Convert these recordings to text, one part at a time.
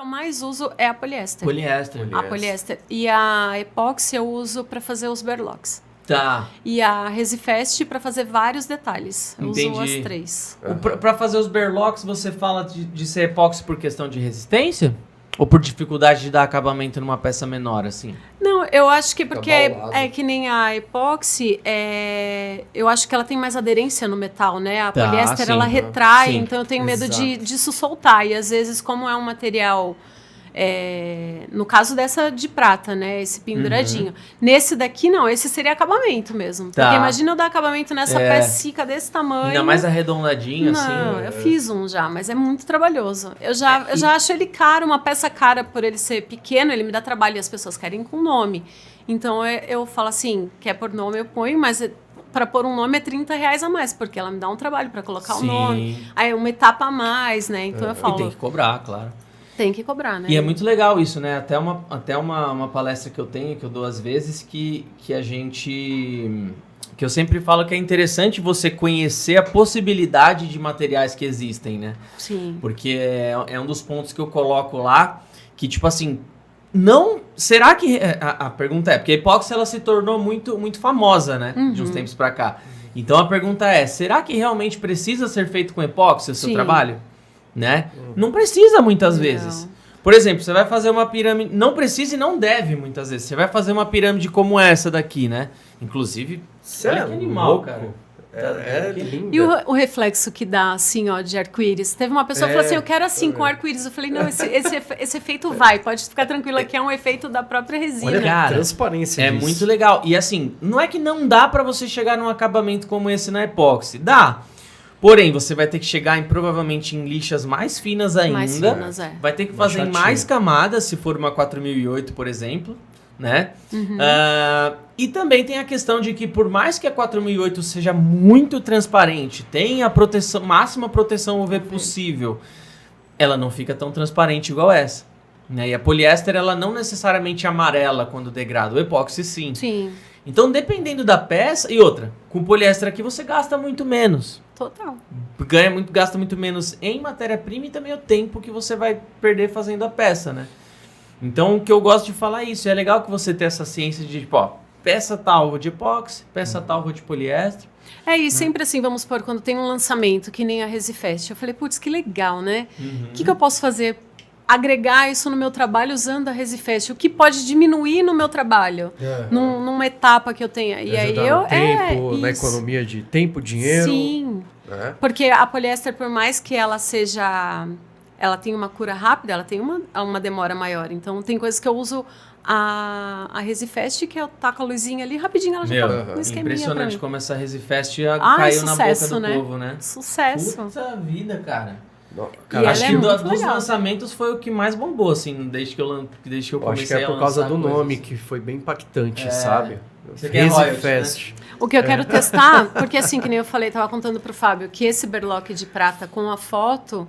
eu mais uso é a poliéster. Poliéster. A poliéster. E a epóxi eu uso para fazer os berlocks. Tá. E a Resifest para fazer vários detalhes. Eu Entendi. uso as 3. Pra fazer os berlocks, você fala de ser epóxi por questão de resistência? Ou por dificuldade de dar acabamento numa peça menor, assim? Não, eu acho que porque Abalado. é que nem a epóxi, eu acho que ela tem mais aderência no metal, né? A Tá, poliéster, sim, ela retrai, sim. então eu tenho medo Exato. disso soltar. E às vezes, como é um material... no caso dessa de prata, né? Esse penduradinho. Nesse daqui, não. Esse seria acabamento mesmo. Tá. Porque imagina eu dar acabamento nessa peça desse tamanho. Ainda mais arredondadinho, Não, assim. eu fiz um já, mas é muito trabalhoso. Eu já acho ele caro, uma peça cara por ele ser pequeno, ele me dá trabalho e as pessoas querem com nome. Então eu falo assim, quer pôr nome, eu ponho, mas para pôr um nome é R$30 a mais, porque ela me dá um trabalho para colocar o nome. Aí é uma etapa a mais, né? Então eu falo, E tem que cobrar, claro. tem que cobrar, né? E é muito legal isso, né? Até uma palestra que eu tenho, que eu dou às vezes, que a gente... Que eu sempre falo que é interessante você conhecer a possibilidade de materiais que existem, né? Sim. Porque é um dos pontos que eu coloco lá, que tipo assim, não... Será que... A pergunta é, porque a epóxi ela se tornou muito, muito famosa, né? De uns tempos pra cá. Então a pergunta é, será que realmente precisa ser feito com epóxi o seu Sim. trabalho? Né? Não precisa muitas vezes. Por exemplo, você vai fazer uma pirâmide... Não precisa e não deve muitas vezes. Você vai fazer uma pirâmide como essa daqui, né? Inclusive, olha que animal, louco. cara. É lindo. E o reflexo que dá, assim, ó, de arco-íris? Teve uma pessoa que falou assim, eu quero assim, com arco-íris. Eu falei, não, esse efeito vai, pode ficar tranquila, que é um efeito da própria resina. Olha a Cara, transparência É disso. muito legal. E assim, não é que não dá pra você chegar num acabamento como esse na epóxi. Dá. Porém, você vai ter que chegar provavelmente em lixas mais finas ainda. Mais finas, Vai ter que Mais fazer chatinho. mais camadas, se for uma 4008, por exemplo. Né? E também tem a questão de que por mais que a 4008 seja muito transparente, tenha a proteção, máxima proteção UV possível, ela não fica tão transparente igual essa. Né? E a poliéster, ela não necessariamente amarela quando degrada. O epóxi, sim. Sim, Então, dependendo da peça... E outra, com poliéster aqui você gasta muito menos. total. Gasta muito menos em matéria-prima e também o tempo que você vai perder fazendo a peça, né? Então, o que eu gosto de falar é isso. É legal que você tenha essa ciência de, tipo, ó, peça tal vou de epóxi, peça tal vou de poliéster. E sempre assim, vamos supor, quando tem um lançamento, que nem a Resifest, eu falei, putz, que legal, né? O que eu posso fazer? Agregar isso no meu trabalho usando a Resifest. O que pode diminuir no meu trabalho? Numa etapa que eu tenha. E aí Ajudar eu... no tempo, na isso. economia de tempo, dinheiro. Sim. Né? Porque a poliéster, por mais que ela seja... Ela tem uma cura rápida, ela tem uma demora maior. Então, tem coisas que eu uso a Resifest, que eu taco a luzinha ali, rapidinho ela já tá no esqueminha pra Impressionante mim. como essa Resifest sucesso, caiu na boca do né? povo, né? Sucesso. Puta vida, cara. E ela Acho é que muito dos legal. lançamentos foi o que mais bombou, assim, desde que eu Eu comecei acho que é a por causa lançar do coisas. nome, que foi bem impactante, sabe? Você quer royalties, Resifest. O que eu quero testar, porque assim, que nem eu falei, tava contando pro Fábio, que esse berlock de prata com a foto,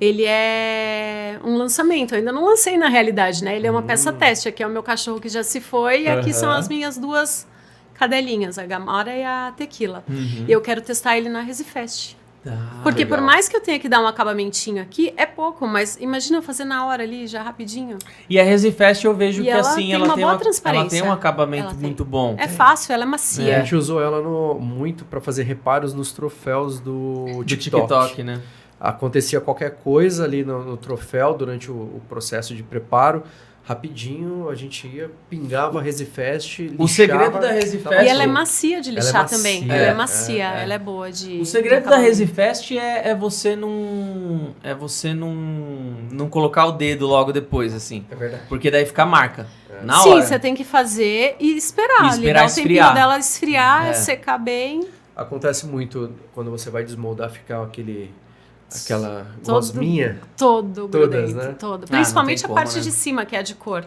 ele é um lançamento. Eu ainda não lancei na realidade, né? Ele é uma peça teste. Aqui é o meu cachorro que já se foi, e aqui são as minhas duas cadelinhas, a Gamora e a Tequila. E eu quero testar ele na Resifest. Porque legal. por mais que eu tenha que dar um acabamentinho aqui, é pouco, mas imagina eu fazer na hora ali, já rapidinho. E a Resifest eu vejo E que ela assim, tem ela uma tem boa ela transparência. tem um acabamento Ela tem. muito bom. É fácil, ela é A macia. gente usou ela muito para fazer reparos nos troféus do Do TikTok. TikTok, né? Acontecia qualquer coisa ali no troféu durante o processo de preparo. Rapidinho a gente ia, pingava a Resifest, lixava. O segredo da Resifest- E ela é macia de Ela é lixar macia, também. Ela é macia, ela é boa de... O segredo de da acabamento. Resifest é você não colocar o dedo logo depois, assim. É verdade. Porque daí fica a marca. Na Sim, hora. você tem que fazer e esperar. E esperar dar o tempinho esfriar. dela esfriar, É. secar bem. Acontece muito quando você vai desmoldar, ficar aquela Todo- gosminha. Todo Todas, grudento, né? todo. não Principalmente tem a como, parte né? de cima, que é a de cor.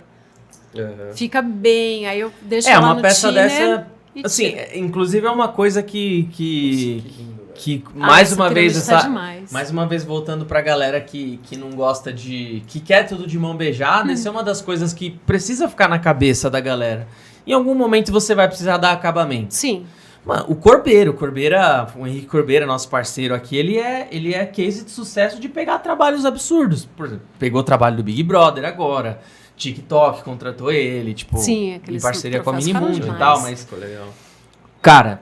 Aham. Fica bem, aí eu deixo É, ela uma no peça thinner dessa... e Assim, tiro. inclusive é uma coisa que lindo, velho. que Ah, mais essa uma vez pirâmide tá essa demais. mais uma vez voltando pra galera que não gosta de que quer tudo de mão beijada, isso é uma das coisas que precisa ficar na cabeça da galera. Em algum momento você vai precisar dar acabamento. Sim. Mano, o Henrique Corbeira, nosso parceiro aqui, ele é case de sucesso de pegar trabalhos absurdos. Por exemplo, pegou o trabalho do Big Brother agora, TikTok contratou ele, tipo, Sim, em parceria com a troféus Minimundo ficaram e tal, demais. mas, Ficou legal. cara,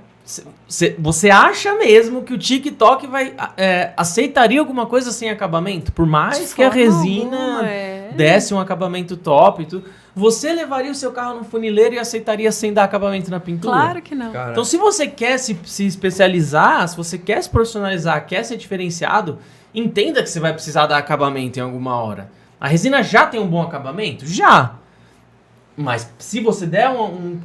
você acha mesmo que o TikTok aceitaria alguma coisa sem acabamento? Por mais De que a forma resina alguma, desse um acabamento top e tudo, você levaria o seu carro no funileiro e aceitaria sem dar acabamento na pintura? Claro que não. Cara, Então, se você quer se especializar, se você quer se profissionalizar, quer ser diferenciado, entenda que você vai precisar dar acabamento em alguma hora. A resina já tem um bom acabamento? Já. Mas se você der um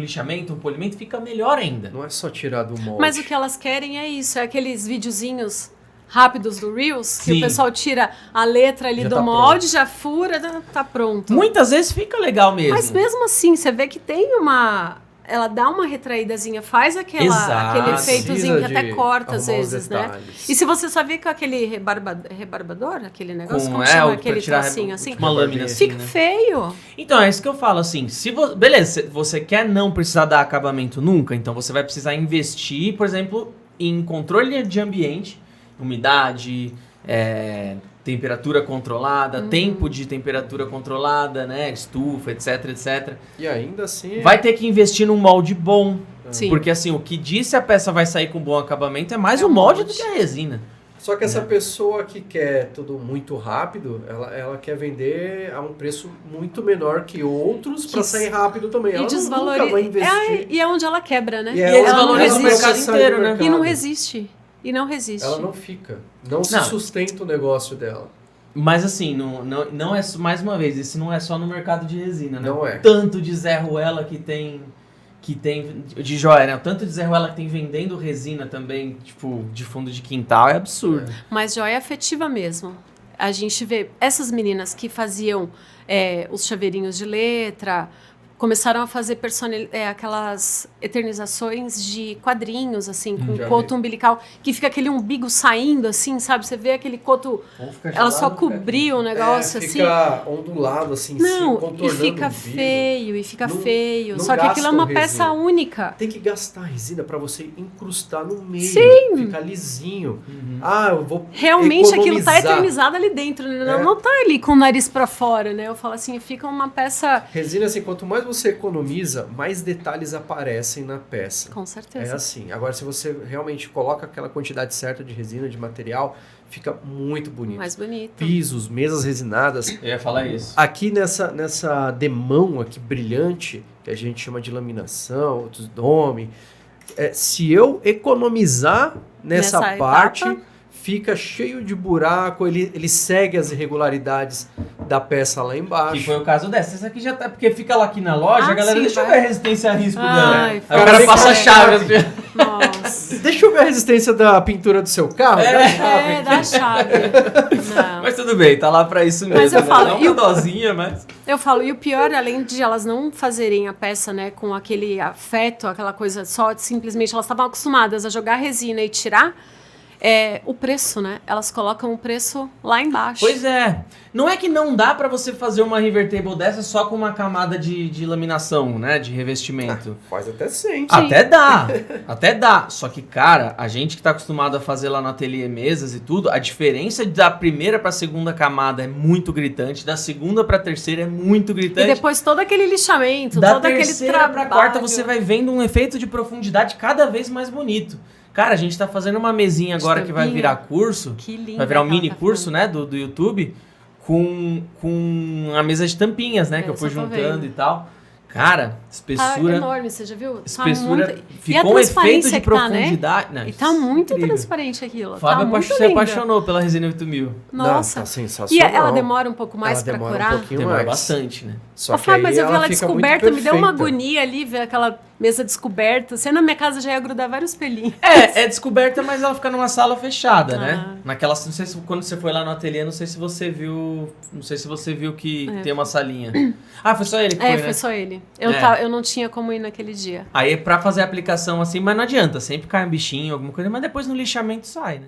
lixamento, um polimento, fica melhor ainda. não é só tirar do molde. Mas o que elas querem é isso, é aqueles videozinhos rápidos do Reels, que Sim. o pessoal tira a letra ali Já do tá molde, já fura, tá pronto. Muitas vezes fica legal mesmo. Mas mesmo assim, você vê que tem uma... Ela dá uma retraídazinha, faz aquele efeitozinho que Precisa até de corta às arrumar os vezes, né? detalhes. E se você só vê com aquele rebarbador, aquele negócio, Com, como chama pra aquele tirar trocinho assim, uma lâmina assim, fica né? feio. Então, é isso que eu falo, assim, beleza, você quer não precisar dar acabamento nunca, então você vai precisar investir, por exemplo, em controle de ambiente, umidade, temperatura controlada, tempo de temperatura controlada, né, estufa, etc, etc. E ainda assim... Vai ter que investir num molde bom, Sim. porque assim, o que diz se a peça vai sair com bom acabamento é mais É o o molde do molde. que a resina. Só que essa pessoa que quer tudo muito rápido, ela quer vender a um preço muito menor que outros para sair rápido também. Ela nunca vai investir. E é onde ela quebra, né? E eles ela não valorizam o resiste. mercado inteiro, né? E não resiste. E não resiste. Ela não fica. Não se Não. sustenta o negócio dela. Mas assim, não é, mais uma vez, isso não é só no mercado de resina, né? Não é. Tanto de Zé Ruela que tem de joia, né? O tanto de Zé Ruela que tem vendendo resina também, tipo, de fundo de quintal, é absurdo. Mas joia afetiva mesmo. A gente vê essas meninas que faziam os chaveirinhos de letra, começaram a fazer aquelas eternizações de quadrinhos, assim, com Já coto vi. umbilical, que fica aquele umbigo saindo, assim, sabe? Você vê aquele coto... Ela só cobria o negócio, assim. Fica ondulado, assim, em cima, Não, contornando e fica o umbigo. feio, e fica Não- feio. não Só que aquilo é uma gastam peça resina. única. Tem que gastar resina para você incrustar no meio. Sim. Ficar lisinho. Ah, eu vou Realmente aquilo tá economizar. eternizado ali dentro, né? É. Não tá ali com o nariz pra fora, né? Eu falo assim, fica uma peça... Resina, assim, quanto mais você economiza, mais detalhes aparecem na peça. Com É certeza. assim. Agora, se você realmente coloca aquela quantidade certa de resina, de material, fica muito bonito. Mais bonito. Pisos, mesas resinadas. Eu ia falar isso. Aqui nessa demão aqui brilhante, que a gente chama de laminação, outros nome, se eu economizar nessa Nessa parte, etapa. fica cheio de buraco, ele segue as irregularidades da peça lá Que embaixo. foi o caso dessa. Essa aqui já tá, porque fica lá aqui na loja, Ah, a galera, sim, deixa eu vai. ver a resistência a risco Ai, dela. Aí o fala cara assim, passa a cara. chave. Assim. Nossa. Deixa eu ver a resistência da pintura do seu carro. É. dá a chave. Dá a chave. Não. Mas tudo bem, tá lá pra isso mesmo. Mas eu né? falo, Não e o- uma dosinha, mas... Eu falo, e o pior, além de elas não fazerem a peça, né, com aquele afeto, aquela coisa só, simplesmente elas estavam acostumadas a jogar resina e tirar, o preço, né? Elas colocam o preço lá embaixo. Pois é. Não é que não dá pra você fazer uma river table dessa só com uma camada de laminação, né? De revestimento. Faz até sente. Até dá, até dá. Só que, cara, a gente que tá acostumado a fazer lá no ateliê mesas e tudo, a diferença da primeira pra segunda camada é muito gritante, da segunda pra terceira é muito E gritante. depois todo aquele lixamento, Da todo aquele terceira trabalho. pra quarta você vai vendo um efeito de profundidade cada vez mais bonito. Cara, a gente tá fazendo uma mesinha agora que vai tampinha. virar curso, Que linda. vai virar um que ela mini tá curso, ficando. né, do YouTube, com a mesa de tampinhas, né, que eu fui só tô juntando vendo. e tal. Cara, Tá espessura... enorme, você já viu? Espessura, Tá muito... ficou um efeito transparência de que tá, né? profundidade. Não, E tá muito incrível. transparente aquilo. Fábio tá muito se linda. apaixonou pela resina 8000. Nossa. Não, tá E sensacional. ela demora um pouco mais Ela pra demora curar? um pouquinho Demora mais. bastante, né? Só Ô, que Fábio, aí mas eu vi ela fica muito descoberta, me deu uma perfeita. agonia ali, ver aquela mesa descoberta. Você na minha casa já ia grudar vários pelinhos. É descoberta, mas ela fica numa sala fechada, né? Ah. Naquela, não sei se quando você foi lá no ateliê, não sei se você viu que tem uma salinha. Ah, foi só ele que foi, Foi né? só ele. É. Eu não tinha como ir naquele dia. Aí pra fazer a aplicação assim, mas não adianta, sempre cai um bichinho, alguma coisa, mas depois no lixamento sai, né?